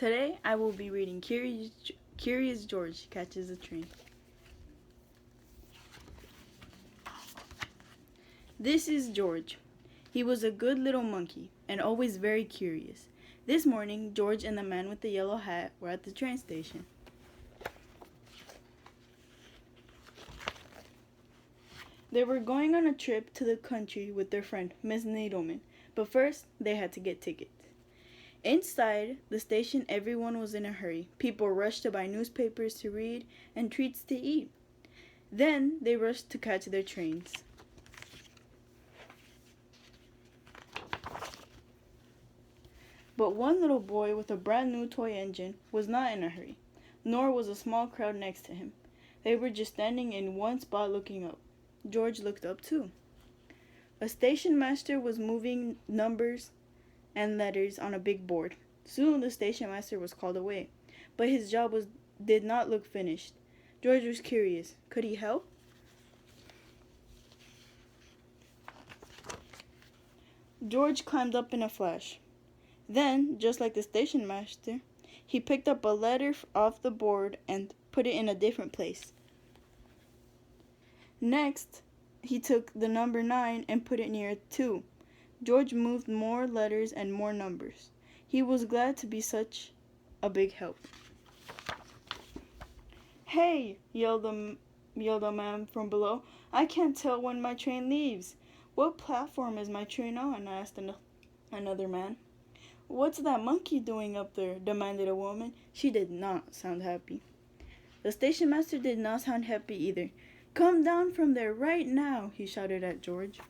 Today I will be reading Curious George Catches a Train. This is George. He was a good little monkey and always very curious. This morning, George and the man with the yellow hat were at the train station. They were going on a trip to the country with their friend, Miss Needleman, but first they had to get tickets. Inside the station, everyone was in a hurry. People rushed to buy newspapers to read and treats to eat. Then they rushed to catch their trains. But one little boy with a brand new toy engine was not in a hurry, nor was a small crowd next to him. They were just standing in one spot looking up. George looked up too. A station master was moving numbers and letters on a big board. Soon the station master was called away, but his job did not look finished. George was curious. Could he help? George climbed up in a flash. Then, just like the station master, he picked up a letter off the board and put it in a different place. Next, he took the number 9 and put it near 2. George moved more letters and more numbers. He was glad to be such a big help. "Hey!" yelled a man from below. "I can't tell when my train leaves." "What platform is my train on?" asked another man. "What's that monkey doing up there?" demanded a woman. She did not sound happy. The station master did not sound happy either. "Come down from there right now," he shouted at George.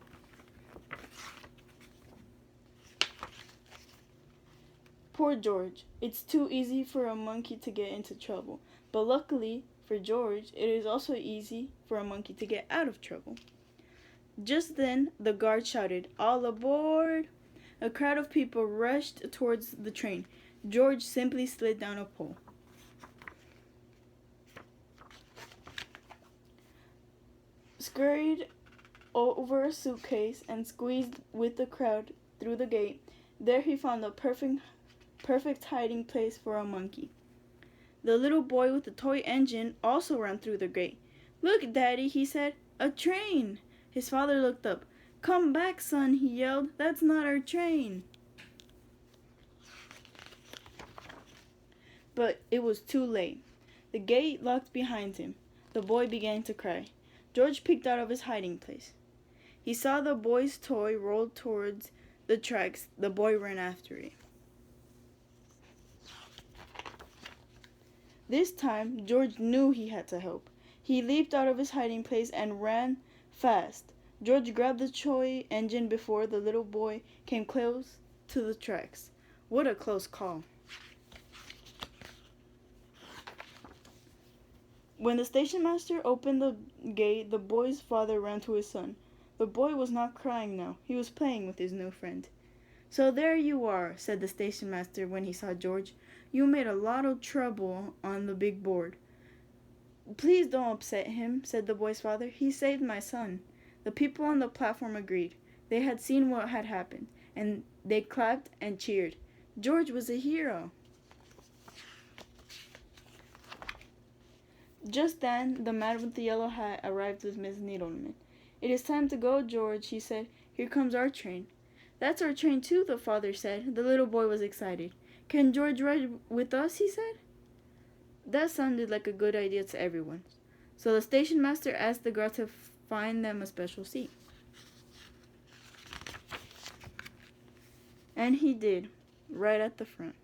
Poor George. It's too easy for a monkey to get into trouble. But luckily for George, it is also easy for a monkey to get out of trouble. Just then, the guard shouted, "All aboard!" A crowd of people rushed towards the train. George simply slid down a pole. Scurried over a suitcase and squeezed with the crowd through the gate. There he found a perfect hiding place for a monkey. The little boy with the toy engine also ran through the gate. "Look, Daddy," he said, "a train!" His father looked up. "Come back, son," he yelled. "That's not our train." But it was too late. The gate locked behind him. The boy began to cry. George peeked out of his hiding place. He saw the boy's toy roll towards the tracks. The boy ran after it. This time, George knew he had to help. He leaped out of his hiding place and ran fast. George grabbed the toy engine before the little boy came close to the tracks. What a close call. When the station master opened the gate, the boy's father ran to his son. The boy was not crying now. He was playing with his new friend. "So there you are," said the station master when he saw George. "You made a lot of trouble on the big board." "Please don't upset him," said the boy's father. "He saved my son." The people on the platform agreed. They had seen what had happened, and they clapped and cheered. George was a hero. Just then, the man with the yellow hat arrived with Miss Needleman. "It is time to go, George," he said. "Here comes our train." "That's our train too," the father said. The little boy was excited. "Can George ride with us?" he said. That sounded like a good idea to everyone. So the station master asked the guard to find them a special seat. And he did, right at the front.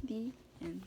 The end.